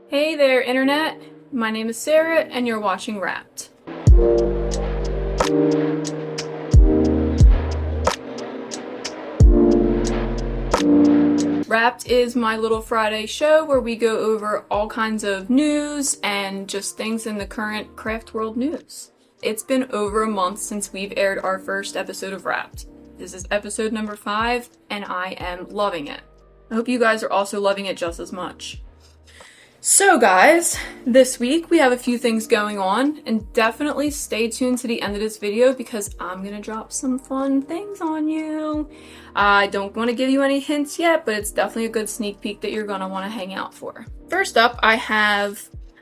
Hey there, Internet! My name is Sarah, and you're watching Wrapped. Wrapped is my little Friday show where we go over all kinds of news and just things in the current craft world news. It's been over a month since we've aired our first episode of Wrapped. This is episode number 5, and I am loving it. I hope you guys are also loving it just as much. So guys, this week we have a few things going on, and definitely stay tuned to the end of this video because I'm gonna drop some fun things on you. I don't want to give you any hints yet, but it's definitely a good sneak peek that you're gonna want to hang out for. First up, I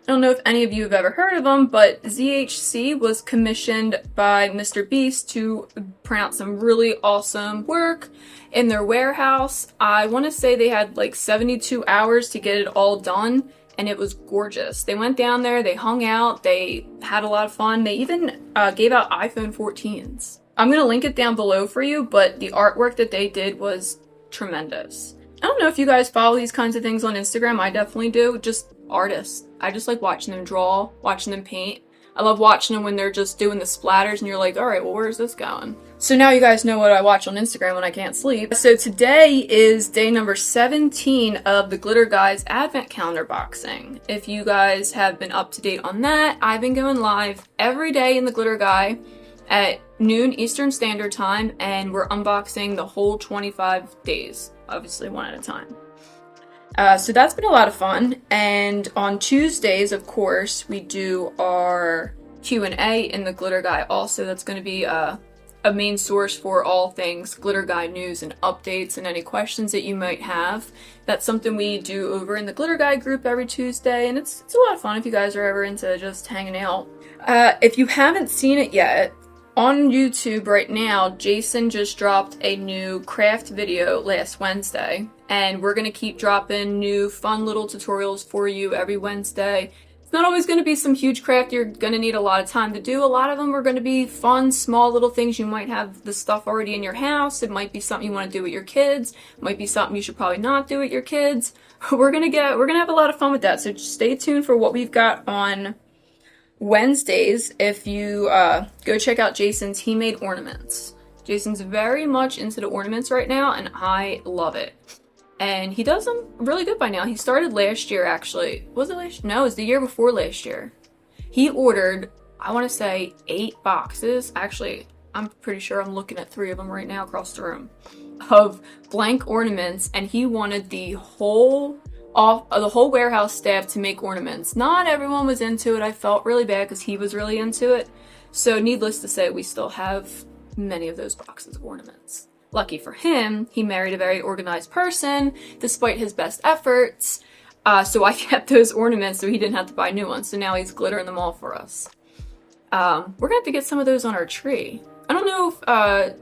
don't know if any of you have ever heard of them, but ZHC was commissioned by Mr. Beast to print out some really awesome work in their warehouse. I want to say they had like 72 hours to get it all done. And it was gorgeous. They went down there, they hung out, they had a lot of fun. They even gave out iPhone 14s. I'm gonna link it down below for you, but the artwork that they did was tremendous. I don't know if you guys follow these kinds of things on Instagram. I definitely do. Just artists. I just like watching them draw, watching them paint. I love watching them when they're just doing the splatters and you're like, all right, well, where's this going? So now you guys know what I watch on Instagram when I can't sleep. So today is day number 17 of the Glitter Guys Advent Calendar boxing. If you guys have been up to date on that, I've been going live every day in the Glitter Guy at noon Eastern Standard Time, and we're unboxing the whole 25 days, obviously one at a time. So that's been a lot of fun, and on Tuesdays, of course, we do our Q&A in the Glitter Guy also. That's going to be a main source for all things Glitter Guy news and updates and any questions that you might have. That's something we do over in the Glitter Guy group every Tuesday, and it's a lot of fun if you guys are ever into just hanging out. If you haven't seen it yet, on YouTube right now, Jason just dropped a new craft video last Wednesday, and we're going to keep dropping new fun little tutorials for you every Wednesday. It's not always going to be some huge craft you're going to need a lot of time to do. A lot of them are going to be fun, small little things. You might have the stuff already in your house. It might be something you want to do with your kids. It might be something you should probably not do with your kids. We're going to have a lot of fun with that, so just stay tuned for what we've got on Wednesdays. If you go check out Jason's, he made ornaments. Jason's very much into the ornaments right now, and I love it. And he does them really good by now. He started last year, actually. Was it last year? No, it was the year before last year. He ordered, I want to say, 8 boxes. Actually, I'm pretty sure I'm looking at 3 of them right now across the room of blank ornaments, and he wanted the whole warehouse staff to make ornaments. Not everyone was into it. I felt really bad because he was really into it. So needless to say, we still have many of those boxes of ornaments. Lucky for him, he married a very organized person, despite his best efforts. So I kept those ornaments so he didn't have to buy new ones. So now he's glittering them all for us. We're gonna have to get some of those on our tree. I don't know if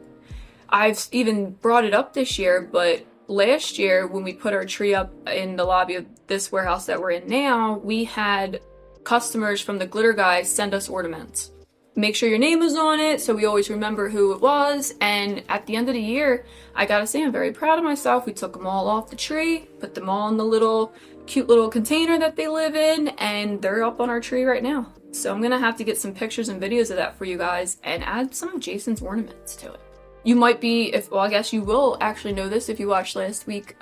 I've even brought it up this year, but last year, when we put our tree up in the lobby of this warehouse that we're in now, we had customers from the Glitter Guys send us ornaments. Make sure your name was on it so we always remember who it was, and at the end of the year, I gotta say I'm very proud of myself. We took them all off the tree, put them all in the cute little container that they live in, and they're up on our tree right now. So I'm gonna have to get some pictures and videos of that for you guys and add some of Jason's ornaments to it. You might be, I guess you will actually know this if you watched last week's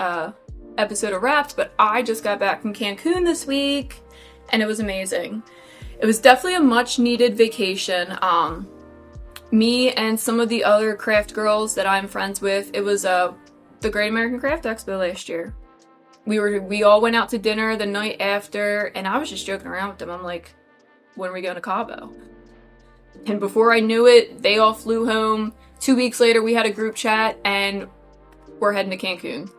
episode of Wrapped, but I just got back from Cancun this week, and it was amazing. It was definitely a much needed vacation. Me and some of the other craft girls that I'm friends with, it was the Great American Craft Expo last year. We all went out to dinner the night after, and I was just joking around with them. I'm like, when are we going to Cabo? And before I knew it, they all flew home. 2 weeks later, we had a group chat, and we're heading to Cancun.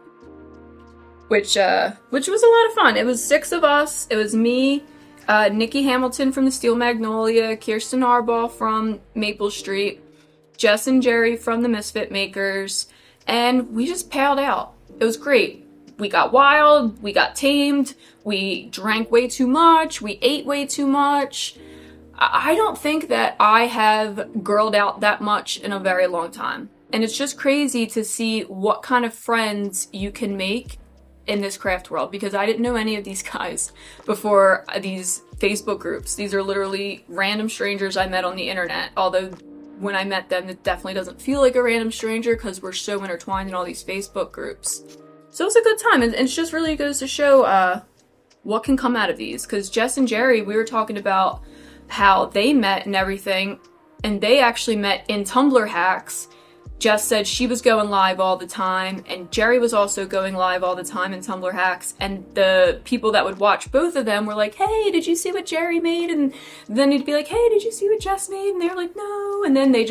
Which was a lot of fun. It was 6 of us. It was me, Nikki Hamilton from the Steel Magnolia, Kirsten Arbaugh from Maple Street, Jess and Jerry from the Misfit Makers, and we just palled out. It was great. We got wild, we got tamed, we drank way too much, we ate way too much. I don't think that I have girled out that much in a very long time. And it's just crazy to see what kind of friends you can make in this craft world, because I didn't know any of these guys before these Facebook groups. These are literally random strangers I met on the internet, although when I met them, it definitely doesn't feel like a random stranger because we're so intertwined in all these Facebook groups. So it's a good time, and it just really goes to show what can come out of these, because Jess and Jerry, we were talking about how they met and everything, and they actually met in Tumblr hacks. Jess said she was going live all the time, and Jerry was also going live all the time in Tumblr hacks, and the people that would watch both of them were like, hey, did you see what Jerry made? And then he'd be like, hey, did you see what Jess made? And they were like, no. And then they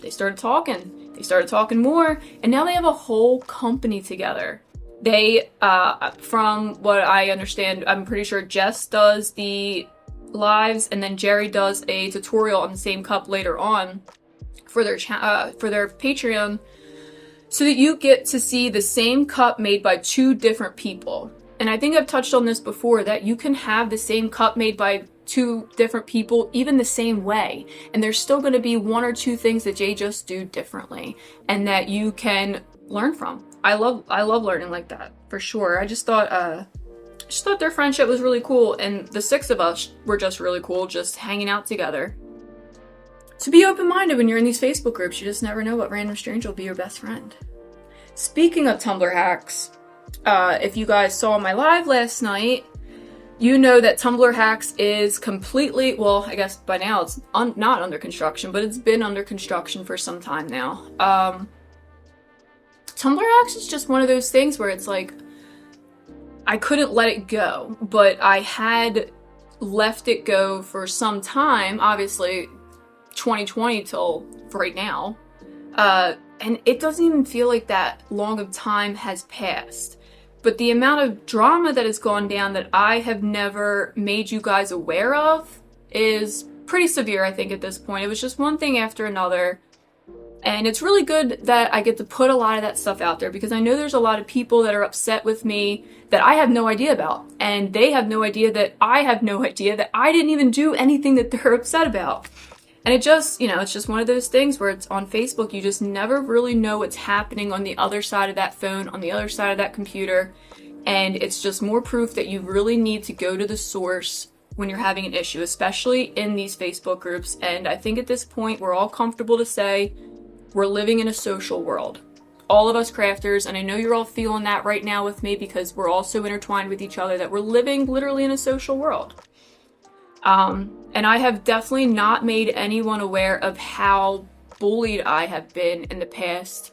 started talking. They started talking more, and now they have a whole company together. They, from what I understand, I'm pretty sure Jess does the lives, and then Jerry does a tutorial on the same cup later on for their Patreon, so that you get to see the same cup made by two different people. And I think I've touched on this before, that you can have the same cup made by two different people even the same way, and there's still going to be one or two things that they just do differently and that you can learn from. I love learning like that, for sure. I just thought their friendship was really cool, and the six of us were just really cool, just hanging out together. So be open-minded when you're in these Facebook groups. You just never know what random stranger will be your best friend. Speaking of Tumblr hacks, if you guys saw my live last night, you know that Tumblr hacks is completely, well, I guess by now it's not under construction, but it's been under construction for some time now. Tumblr hacks is just one of those things where it's like, I couldn't let it go, but I had left it go for some time, obviously 2020 till right now, and it doesn't even feel like that long of time has passed. But the amount of drama that has gone down that I have never made you guys aware of is pretty severe, I think, at this point. It was just one thing after another. And it's really good that I get to put a lot of that stuff out there, because I know there's a lot of people that are upset with me that I have no idea about. And they have no idea that I have no idea that I didn't even do anything that they're upset about. And it just, it's just one of those things where it's on Facebook, you just never really know what's happening on the other side of that phone, on the other side of that computer. And it's just more proof that you really need to go to the source when you're having an issue, especially in these Facebook groups. And I think at this point, we're all comfortable to say we're living in a social world. All of us crafters, and I know you're all feeling that right now with me because we're all so intertwined with each other, that we're living literally in a social world. And I have definitely not made anyone aware of how bullied I have been in the past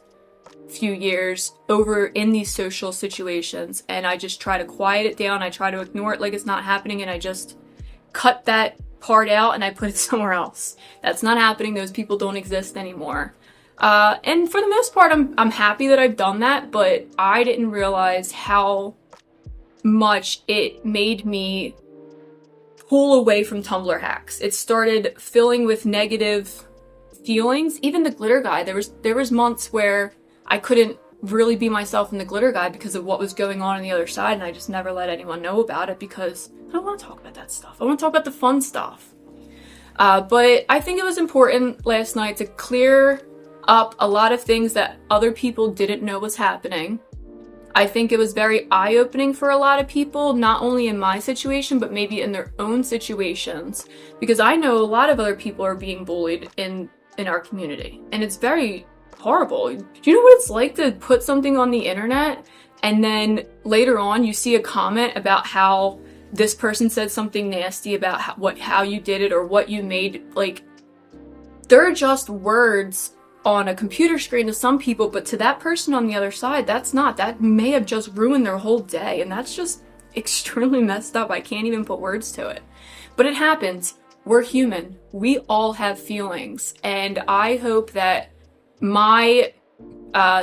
few years over in these social situations, and I just try to quiet it down. I try to ignore it like it's not happening, and I just cut that part out and I put it somewhere else. That's not happening. Those people don't exist anymore. And for the most part, I'm happy that I've done that, but I didn't realize how much it made me pull away from Tumblr hacks. It started filling with negative feelings. Even the glitter guide, there was months where I couldn't really be myself in the glitter guide because of what was going on the other side, and I just never let anyone know about it because I don't want to talk about that stuff. I want to talk about the fun stuff. But I think it was important last night to clear up a lot of things that other people didn't know was happening. I think it was very eye-opening for a lot of people, not only in my situation, but maybe in their own situations. Because I know a lot of other people are being bullied in our community. And it's very horrible. Do you know what it's like to put something on the internet and then later on you see a comment about how this person said something nasty about how you did it or what you made? Like, they're just words on a computer screen to some people, but to that person on the other side, that may have just ruined their whole day, and that's just extremely messed up. I can't even put words to it. But it happens. We're human. We all have feelings, and I hope that my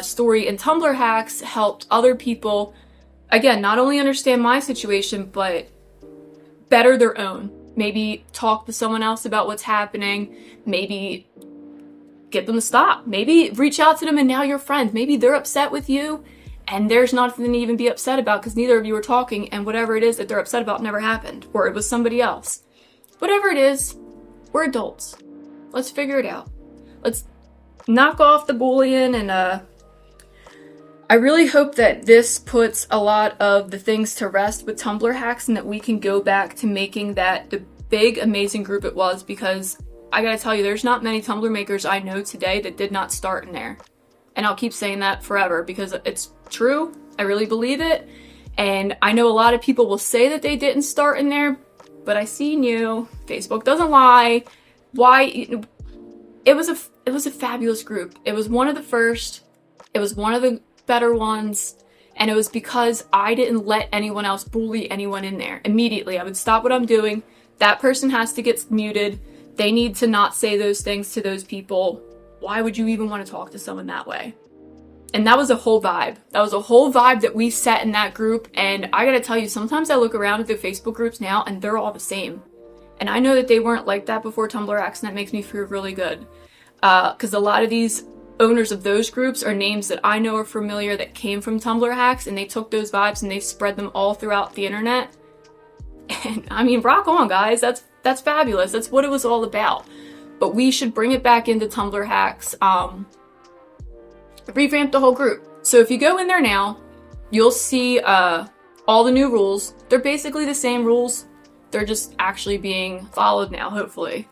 story in Tumblr hacks helped other people, again, not only understand my situation, but better their own. Maybe talk to someone else about what's happening, maybe get them to stop. Maybe reach out to them and now you're friends. Maybe they're upset with you and there's nothing to even be upset about because neither of you were talking, and whatever it is that they're upset about never happened, or it was somebody else. Whatever it is, we're adults. Let's figure it out. Let's knock off the bullying, and I really hope that this puts a lot of the things to rest with Tumblr hacks and that we can go back to making that the big, amazing group it was, because I gotta tell you, there's not many Tumblr makers I know today that did not start in there. And I'll keep saying that forever because it's true. I really believe it. And I know a lot of people will say that they didn't start in there, but I seen you. Facebook doesn't lie. Why? It was a fabulous group. It was one of the first. It was one of the better ones. And it was because I didn't let anyone else bully anyone in there. Immediately, I would stop what I'm doing. That person has to get muted. They need to not say those things to those people. Why would you even want to talk to someone that way? And that was a whole vibe. That was a whole vibe that we set in that group. And I gotta tell you, sometimes I look around at the Facebook groups now and they're all the same. And I know that they weren't like that before Tumblr hacks, and that makes me feel really good. Because a lot of these owners of those groups are names that I know are familiar that came from Tumblr hacks, and they took those vibes and they spread them all throughout the internet. And I mean, rock on, guys. That's fabulous. That's what it was all about. But we should bring it back into Tumblr hacks. Revamp the whole group. So if you go in there now, you'll see all the new rules. They're basically the same rules. They're just actually being followed now, hopefully.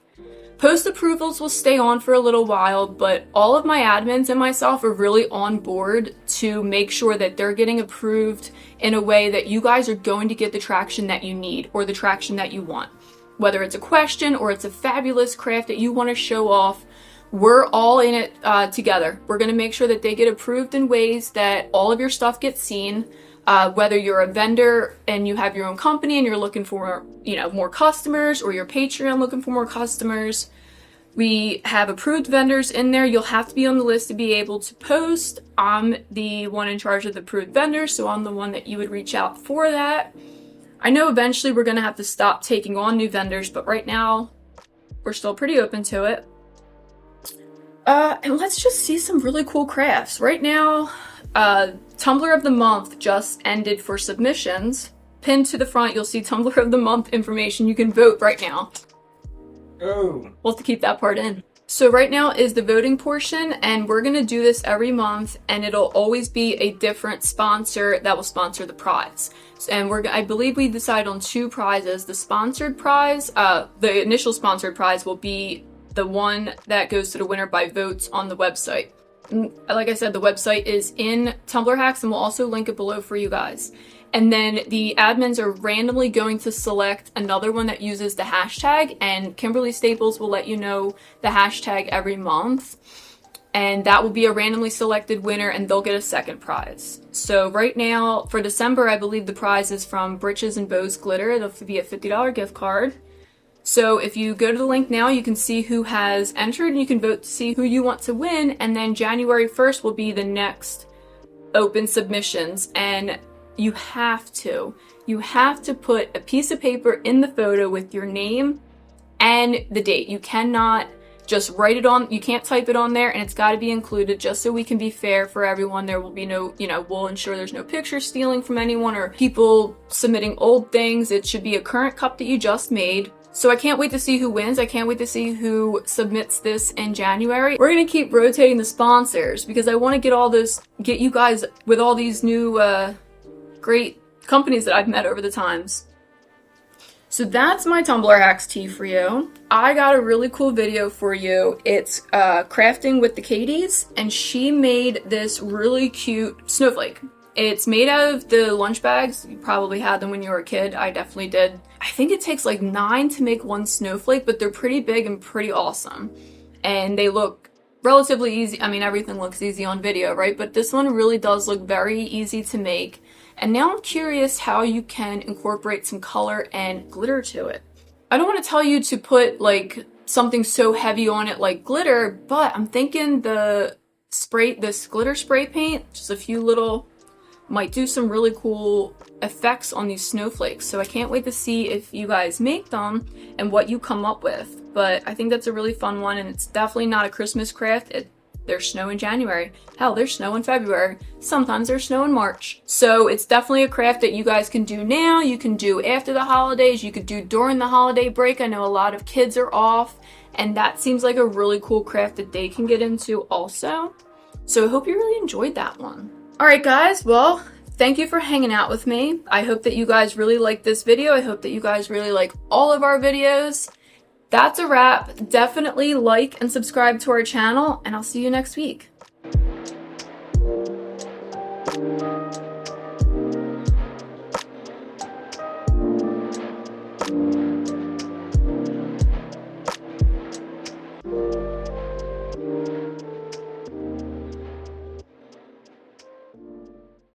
Post approvals will stay on for a little while, but all of my admins and myself are really on board to make sure that they're getting approved in a way that you guys are going to get the traction that you need or the traction that you want. Whether it's a question or it's a fabulous craft that you want to show off, we're all in it together. We're going to make sure that they get approved in ways that all of your stuff gets seen. Whether you're a vendor and you have your own company and you're looking for, more customers, or your Patreon looking for more customers, we have approved vendors in there. You'll have to be on the list to be able to post. I'm the one in charge of the approved vendors, so I'm the one that you would reach out for that. I know eventually we're going to have to stop taking on new vendors, but right now we're still pretty open to it. And let's just see some really cool crafts. Right now, Tumblr of the Month just ended for submissions. Pinned to the front, you'll see Tumblr of the Month information. You can vote right now. Oh. We'll have to keep that part in. So right now is the voting portion, and we're going to do this every month, and it'll always be a different sponsor that will sponsor the prize. And I believe we decide on 2 prizes. The sponsored prize, the initial sponsored prize will be the one that goes to the winner by votes on the website. Like I said, the website is in Tumblr hacks, and we'll also link it below for you guys. And then the admins are randomly going to select another one that uses the hashtag, and Kimberly Staples will let you know the hashtag every month. And that will be a randomly selected winner, and they'll get a second prize. So right now, for December, I believe the prize is from Britches and Bows Glitter. It'll be a $50 gift card. So if you go to the link now, you can see who has entered, and you can vote to see who you want to win. And then January 1st will be the next open submissions. And you have to put a piece of paper in the photo with your name and the date. You cannot just write it on, you can't type it on there, and it's got to be included just so we can be fair for everyone. There will be no, we'll ensure there's no picture stealing from anyone or people submitting old things. It should be a current cup that you just made. So I can't wait to see who wins. I can't wait to see who submits this in January. We're going to keep rotating the sponsors because I want to get you guys with all these new great companies that I've met over the times. So that's my Tumblr hacks tea for you. I got a really cool video for you. It's crafting with the Katie's, and she made this really cute snowflake. It's made out of the lunch bags. You probably had them when you were a kid. I definitely did. I think it takes like 9 to make one snowflake, but they're pretty big and pretty awesome. And they look relatively easy. I mean, everything looks easy on video, right? But this one really does look very easy to make. And now I'm curious how you can incorporate some color and glitter to it. I don't want to tell you to put like something so heavy on it like glitter, but I'm thinking this glitter spray paint, just a few little, might do some really cool effects on these snowflakes. So I can't wait to see if you guys make them and what you come up with. But I think that's a really fun one, and it's definitely not a Christmas craft. There's snow in January. Hell, there's snow in February. Sometimes there's snow in March. So it's definitely a craft that you guys can do now. You can do after the holidays. You could do during the holiday break. I know a lot of kids are off, and that seems like a really cool craft that they can get into also. So I hope you really enjoyed that one. Alright guys, well, thank you for hanging out with me. I hope that you guys really like this video. I hope that you guys really like all of our videos. That's a wrap. Definitely like and subscribe to our channel, and I'll see you next week.